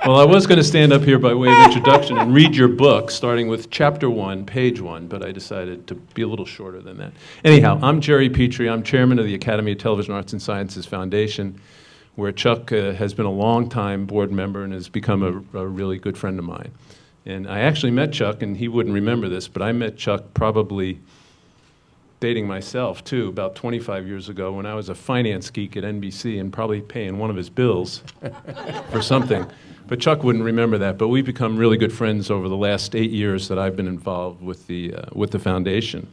Well, I was going to stand up here by way of introduction and read your book, starting with chapter 1, page 1, but I decided to be a little shorter than that. Anyhow, I'm Jerry Petrie. I'm chairman of the Academy of Television Arts and Sciences Foundation, where Chuck has been a long-time board member and has become a really good friend of mine. And I actually met Chuck, and he wouldn't remember this, but I met Chuck probably, dating myself too, about 25 years ago when I was a finance geek at NBC and probably paying one of his bills for something. But Chuck wouldn't remember that. But we've become really good friends over the last 8 years that I've been involved with the foundation.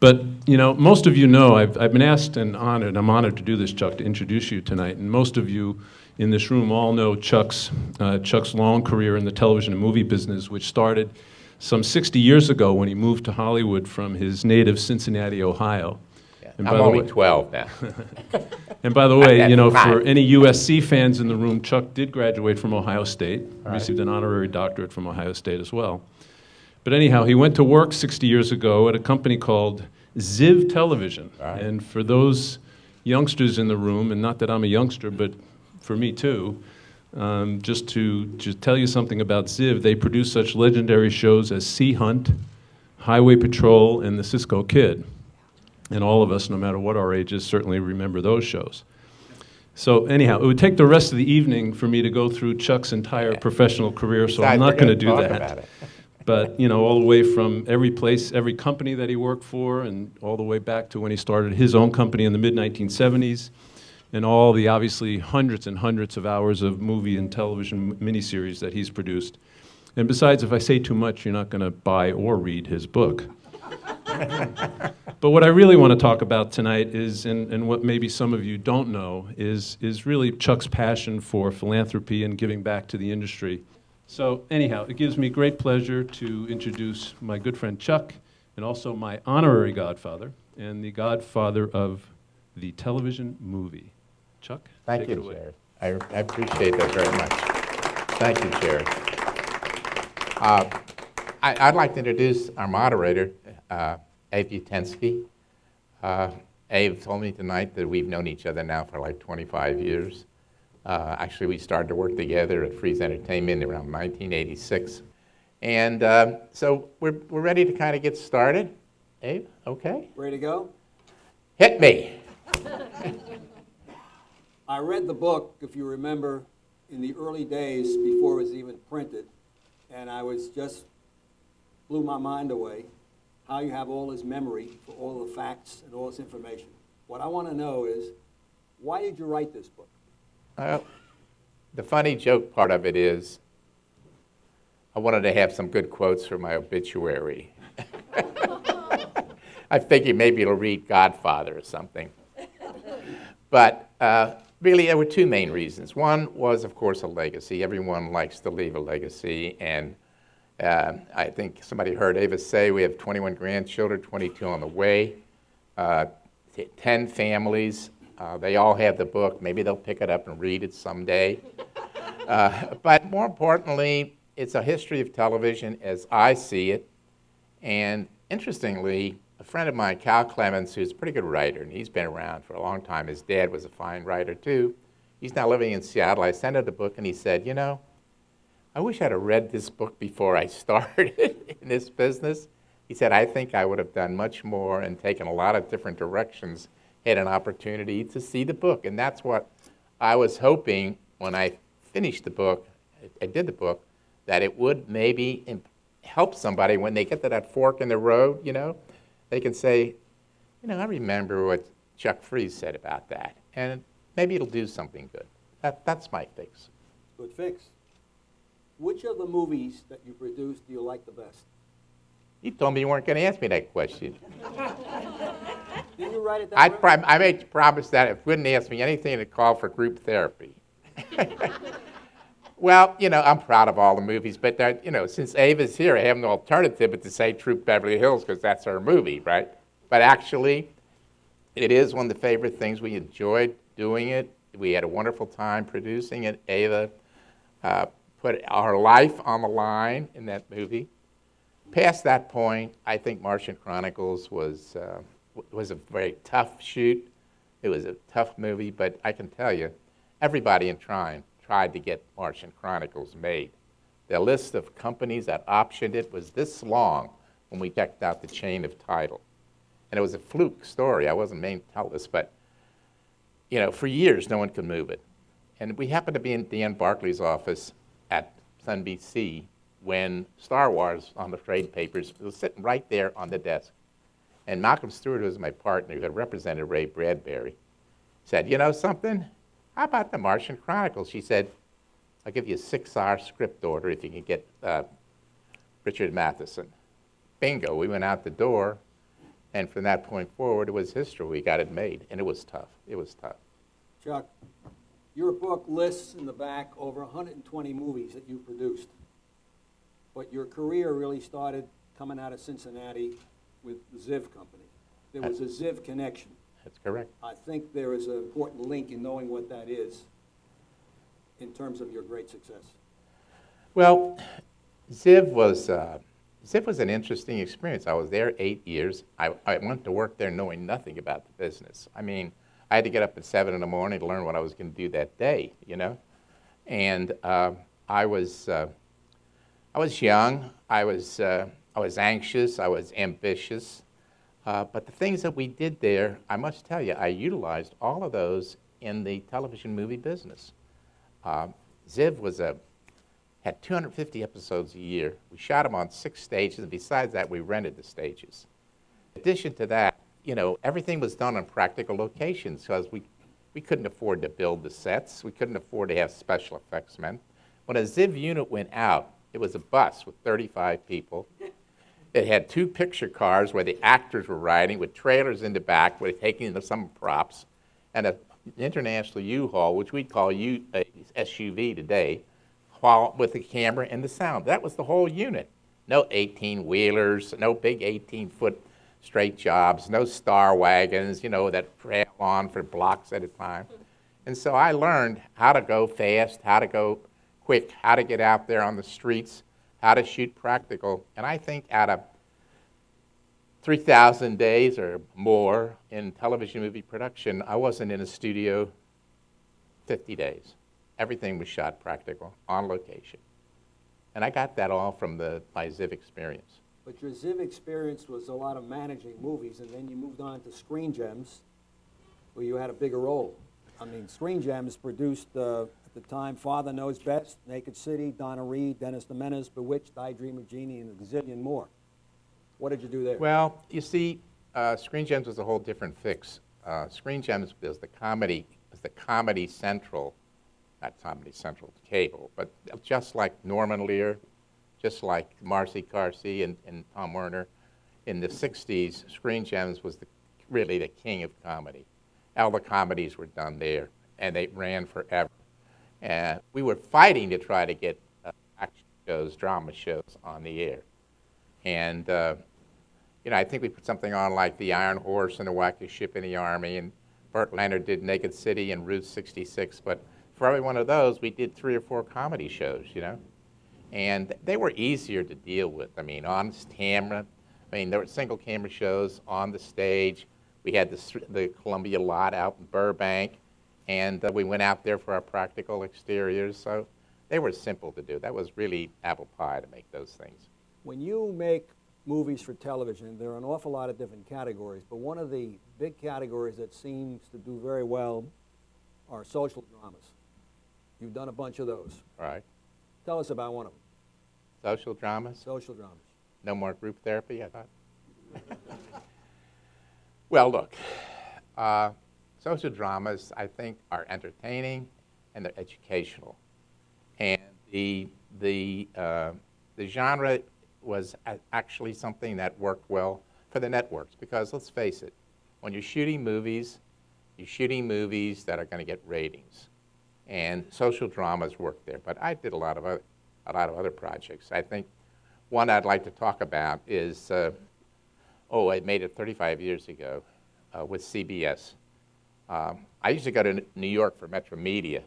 But you know, most of you know I've been asked and honored. I'm honored to do this, Chuck, to introduce you tonight. And most of you in this room all know Chuck's long career in the television and movie business, which started some 60 years ago when he moved to Hollywood from his native Cincinnati, Ohio. I'm only 12 now. And by the way, you know, for any USC fans in the room, Chuck did graduate from Ohio State, received an honorary doctorate from Ohio State as well. But anyhow, he went to work 60 years ago at a company called Ziv Television. And for those youngsters in the room, and not that I'm a youngster, but for me too, just to tell you something about Ziv, they produce such legendary shows as Sea Hunt, Highway Patrol, and The Cisco Kid. And all of us, no matter what our ages, certainly remember those shows. So anyhow, it would take the rest of the evening for me to go through Chuck's entire professional career, so I'm not going to do that. But you know, all the way from every place, every company that he worked for, and all the way back to when he started his own company in the mid-1970s, and all the obviously hundreds and hundreds of hours of movie and television miniseries that he's produced. And besides, if I say too much, you're not going to buy or read his book. But what I really want to talk about tonight is, and what maybe some of you don't know, is really Chuck's passion for philanthropy and giving back to the industry. So anyhow, it gives me great pleasure to introduce my good friend Chuck, and also my honorary godfather, and the godfather of the television movie. Chuck, Thank you, Jared. I appreciate that very much. Thank you, Jared. I'd like to introduce our moderator, Ave Butensky. Ave told me tonight that we've known each other now for like 25 years. Actually, we started to work together at Freeze Entertainment around 1986. And so we're ready to kind of get started. Ave, okay? Ready to go? Hit me. I read the book, if you remember, in the early days before it was even printed, and I was just blew my mind away how you have all this memory for all the facts and all this information. What I want to know is, why did you write this book? The funny joke part of it is, I wanted to have some good quotes for my obituary. I figured maybe it'll read Godfather or something. But really, there were two main reasons. One was, of course, a legacy. Everyone likes to leave a legacy, and I think somebody heard Ava say we have 21 grandchildren, 22 on the way, 10 families. They all have the book. Maybe they'll pick it up and read it someday. But more importantly, it's a history of television as I see it. And interestingly, a friend of mine, Cal Clemens, who's a pretty good writer, and he's been around for a long time. His dad was a fine writer, too. He's now living in Seattle. I sent him the book, and he said, you know, I wish I'd have read this book before I started in this business. He said, I think I would have done much more and taken a lot of different directions had an opportunity to see the book. And that's what I was hoping when I finished the book, I did the book, that it would maybe help somebody when they get to that fork in the road, you know. They can say, you know, I remember what Chuck Freeze said about that. And maybe it'll do something good. That's my fix. Good fix. Which of the movies that you produced do you like the best? You told me you weren't going to ask me that question. Didn't you write it that way? I made the promise that if you wouldn't ask me anything to call for group therapy. Well, you know, I'm proud of all the movies, but that, you know, since Ava's here, I have no alternative but to say Troop Beverly Hills because that's her movie, right? But actually, it is one of the favorite things. We enjoyed doing it. We had a wonderful time producing it. Ava put our life on the line in that movie. Past that point, I think Martian Chronicles was a very tough shoot. It was a tough movie, but I can tell you, everybody in Trine tried to get Martian Chronicles made. The list of companies that optioned it was this long when we checked out the chain of title. And it was a fluke story. I wasn't meant to tell this, but for years, no one could move it. And we happened to be in Dan Barclay's office at NBC when Star Wars on the trade papers was sitting right there on the desk. And Malcolm Stewart, who was my partner, who had represented Ray Bradbury, said, you know something? How about the Martian Chronicles? She said, I'll give you a 6-hour script order if you can get Richard Matheson. Bingo, we went out the door, and from that point forward, it was history. We got it made, and it was tough. It was tough. Chuck, your book lists in the back over 120 movies that you produced. But your career really started coming out of Cincinnati with the Ziv Company. There was a Ziv connection. That's correct. I think there is an important link in knowing what that is in terms of your great success. Well, Ziv was an interesting experience. I was there 8 years. I went to work there knowing nothing about the business. I mean, I had to get up at 7 in the morning to learn what I was going to do that day, And I was young. I was anxious. I was ambitious. But the things that we did there, I must tell you, I utilized all of those in the television movie business. Ziv had 250 episodes a year. We shot them on 6 stages, and besides that, we rented the stages. In addition to that, everything was done on practical locations because we couldn't afford to build the sets. We couldn't afford to have special effects men. When a Ziv unit went out, it was a bus with 35 people. It had 2 picture cars where the actors were riding with trailers in the back where they're taking some props, and an international U-Haul, which we'd call a SUV today, with the camera and the sound. That was the whole unit. No 18-wheelers, no big 18-foot straight jobs, no star wagons, that trail on for blocks at a time. And so I learned how to go fast, how to go quick, how to get out there on the streets, how to shoot practical. And I think out of 3,000 days or more in television movie production, I wasn't in a studio 50 days. Everything was shot practical, on location. And I got that all from my Ziv experience. But your Ziv experience was a lot of managing movies, and then you moved on to Screen Gems, where you had a bigger role. I mean, Screen Gems produced, at the time, Father Knows Best, Naked City, Donna Reed, Dennis the Menace, Bewitched, I Dream of Jeannie, and a gazillion more. What did you do there? Well, you see, Screen Gems was a whole different fix. Screen Gems was the Comedy Central, not Comedy Central cable, but just like Norman Lear, just like Marcy Carsey and Tom Werner, in the 60s, Screen Gems was really the king of comedy. All the comedies were done there, and they ran forever. And we were fighting to try to get action shows, drama shows on the air. And, I think we put something on like The Iron Horse and The Wacky Ship in the Army, and Burt Leonard did Naked City and Route 66, but for every one of those, we did 3 or 4 comedy shows, And they were easier to deal with. I mean, honest camera. I mean, there were single camera shows on the stage. We had the Columbia lot out in Burbank, and we went out there for our practical exteriors. So they were simple to do. That was really apple pie to make those things. When you make movies for television, there are an awful lot of different categories, but one of the big categories that seems to do very well are social dramas. You've done a bunch of those. All right. Tell us about one of them. Social dramas? Social dramas. No more group therapy, I thought. Well, look, social dramas, I think, are entertaining and they're educational. And the genre was actually something that worked well for the networks because, let's face it, when you're shooting movies that are going to get ratings. And social dramas work there. But I did a lot of other projects. I think one I'd like to talk about is, I made it 35 years ago with CBS. I used to go to New York for Metro Media,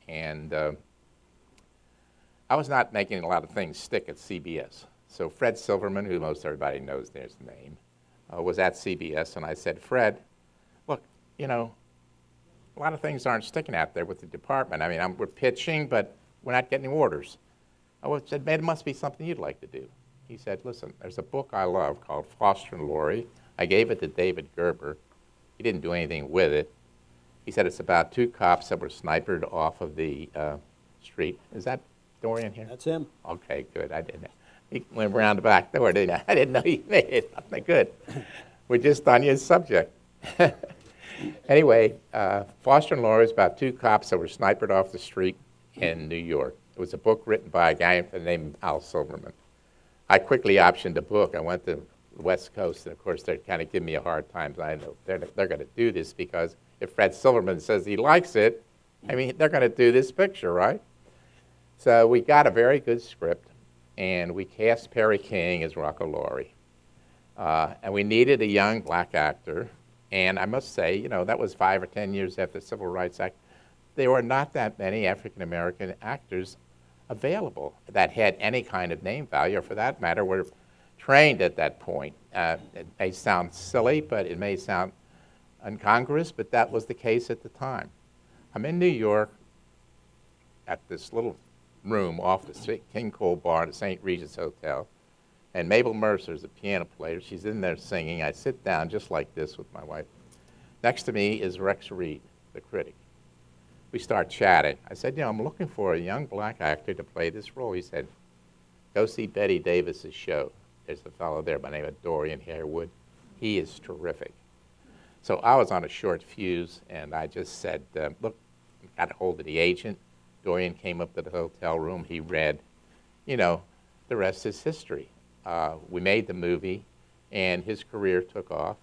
and I was not making a lot of things stick at CBS. So Fred Silverman, who most everybody knows there's the name, was at CBS, and I said, Fred, look, a lot of things aren't sticking out there with the department. I mean, we're pitching, but we're not getting orders. I said, man, it must be something you'd like to do. He said, listen, there's a book I love called Foster and Laurie. I gave it to David Gerber. He didn't do anything with it. He said it's about 2 cops that were sniped off of the street. Is that Dorian here? That's him. Okay, good. I didn't know. He went around the back door, didn't I? I didn't know he made it. Good. We're just on your subject. Anyway, Foster and Laurie is about 2 cops that were sniped off the street in New York. It was a book written by a guy named Al Silverman. I quickly optioned the book. I went to the West Coast, and of course, they're kind of giving me a hard time. I know they're going to do this because if Fred Silverman says he likes it, I mean, they're going to do this picture, right? So we got a very good script, and we cast Perry King as Rocco Laurie. And we needed a young black actor. And I must say, you know, that was 5 or 10 years after the Civil Rights Act. There were not that many African-American actors available that had any kind of name value, or for that matter, were trained at that point. It may sound silly, but it may sound incongruous, but that was the case at the time. I'm in New York at this little room off the King Cole Bar at the St. Regis Hotel, and Mabel Mercer is a piano player. She's in there singing. I sit down just like this with my wife. Next to me is Rex Reed, the critic. We start chatting. I said, you know, I'm looking for a young black actor to play this role. He said, go see Betty Davis's show. There's a fellow there by the name of Dorian Harewood. He is terrific. So I was on a short fuse, and I just said, look, got a hold of the agent. Dorian came up to the hotel room. He read. You know, the rest is history. We made the movie, and his career took off.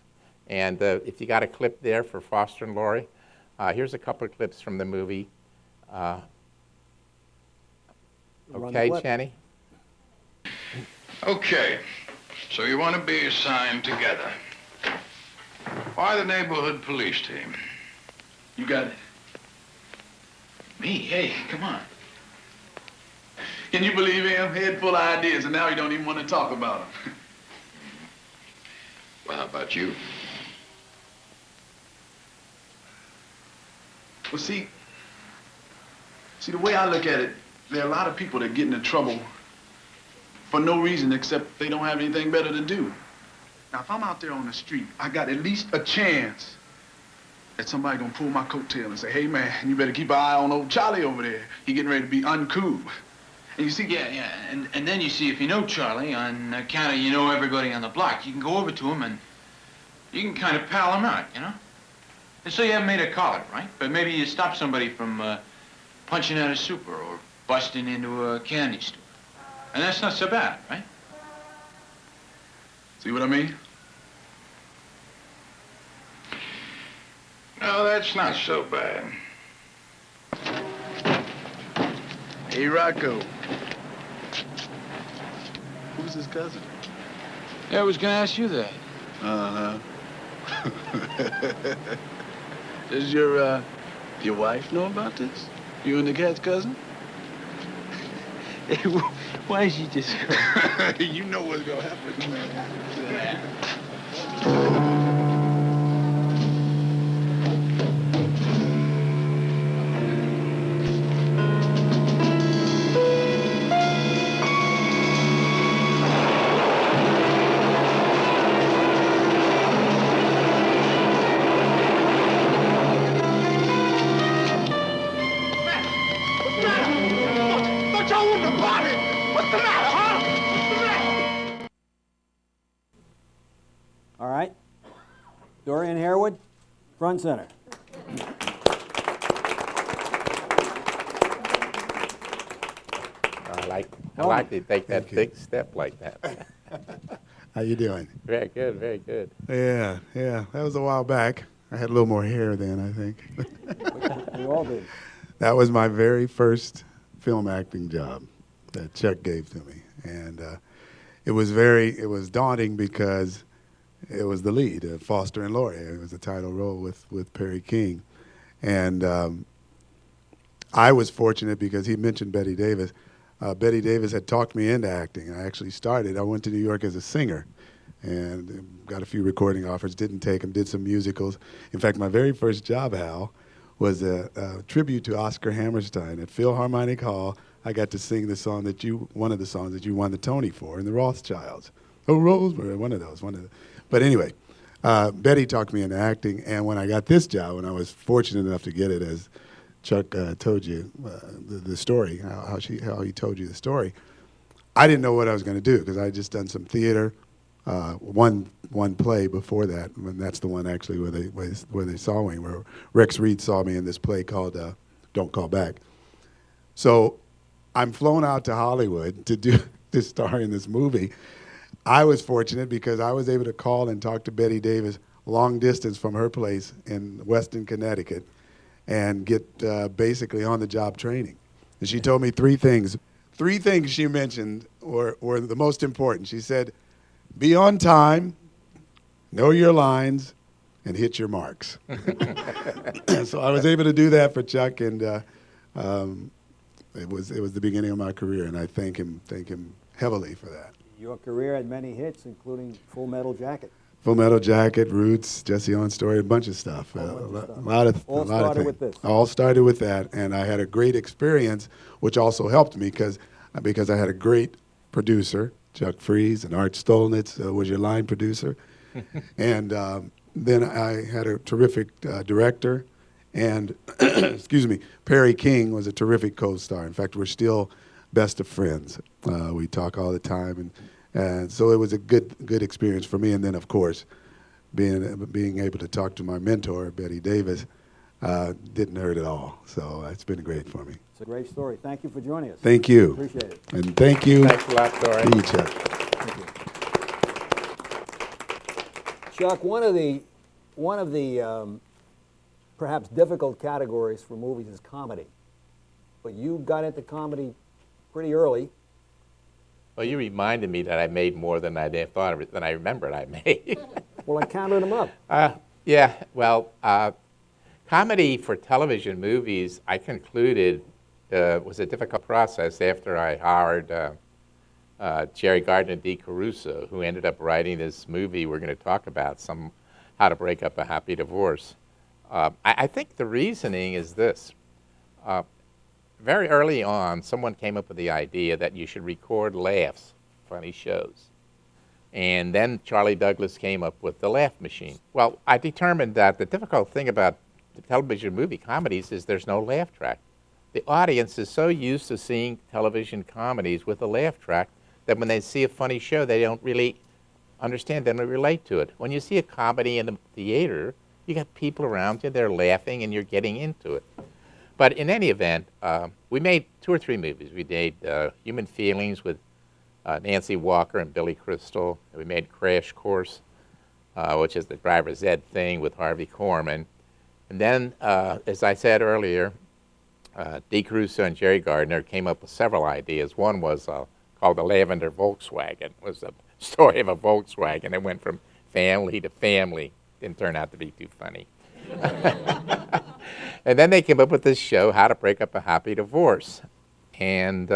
And if you got a clip there for Foster and Laurie, here's a couple of clips from the movie. Okay, Channy? Okay, so you want to be assigned together. Why the neighborhood police team? You got it. Me? Hey, come on. Can you believe him? Head full of ideas, and now he don't even want to talk about them. Well, how about you? Well, see, the way I look at it, there are a lot of people that get into trouble for no reason except they don't have anything better to do. Now, if I'm out there on the street, I got at least a chance that somebody gonna pull my coattail and say, hey, man, you better keep an eye on old Charlie over there. He getting ready to be uncool. And you see... Yeah, and then you see, if you know Charlie, on account of you know everybody on the block, you can go over to him and you can kind of pal him out, you know? And so you haven't made a collar, right? But maybe you stop somebody from punching out a super or busting into a candy store. And that's not so bad, right? See what I mean? No, that's not so bad. Hey, Rocco. Who's his cousin? Yeah, I was gonna ask you that. Uh-huh. Does your wife know about this? You and the cat's cousin? Why is she just... You know what's gonna happen, man. All right. Dorian Harewood, front center. I like to take that big step like that. How you doing? Very good, very good. Yeah. That was a while back. I had a little more hair then, I think. We all did. That was my very first film acting job that Chuck gave to me. And it was daunting because it was the lead, Foster and Laurie. It was the title role with Perry King. And I was fortunate because he mentioned Betty Davis. Betty Davis had talked me into acting. I actually started. I went to New York as a singer and got a few recording offers, didn't take them, did some musicals. In fact, my very first job, Hal, was a tribute to Oscar Hammerstein. At Philharmonic Hall, I got to sing the song that one of the songs that you won the Tony for in the Rothschilds. Oh, Rosemary, one of those. But anyway, Betty talked me into acting, and when I got this job, when I was fortunate enough to get it, as Chuck told you the story, how he told you the story, I didn't know what I was going to do because I had just done some theater, one play before that, and that's the one actually where they saw me, where Rex Reed saw me in this play called Don't Call Back. So I'm flown out to Hollywood to star in this movie. I was fortunate because I was able to call and talk to Betty Davis long distance from her place in Weston, Connecticut, and get basically on-the-job training. And she told me three things. Three things she mentioned were the most important. She said, be on time, know your lines, and hit your marks. So I was able to do that for Chuck, and it was the beginning of my career, and I thank him heavily for that. Your career had many hits, including Full Metal Jacket. Full Metal Jacket, Roots, Jesse Owens Story, a bunch of stuff. A lot of All started with this. All started with that, and I had a great experience, which also helped me because I had a great producer, Chuck Freeze, and Art Stolnitz was your line producer. And then I had a terrific director, and excuse me, Perry King was a terrific co-star. In fact, we're still best of friends. We talk all the time, and so it was a good experience for me. And then, of course, being able to talk to my mentor, Betty Davis, didn't hurt at all. So it's been great for me. It's a great story. Thank you for joining us. Thank you. Appreciate it. And thank you. Thanks a lot, Tori. To each other. Thank you. Chuck, one of the perhaps difficult categories for movies is comedy. But you got into comedy pretty early. Well, you reminded me that I made more than I remembered I made. Well, I counted them up. Yeah, well, comedy for television movies, I concluded, was a difficult process after I hired Jerry Gardner and Dee Caruso, who ended up writing this movie we're going to talk about, How to Break Up a Happy Divorce. I think the reasoning is this. Very early on, someone came up with the idea that you should record laughs, funny shows. And then Charlie Douglas came up with the laugh machine. Well, I determined that the difficult thing about the television movie comedies is there's no laugh track. The audience is so used to seeing television comedies with a laugh track that when they see a funny show, they don't really understand, they don't relate to it. When you see a comedy in the theater, you got people around you, they're laughing, and you're getting into it. But in any event, we made 2 or 3 movies. We made Human Feelings with Nancy Walker and Billy Crystal. We made Crash Course, which is the driver's ed thing with Harvey Korman. And then, as I said earlier, Dee Caruso and Jerry Gardner came up with several ideas. One was called The Lavender Volkswagen. It was a story of a Volkswagen that went from family to family. Didn't turn out to be too funny. And then they came up with this show, How to Break Up a Happy Divorce. And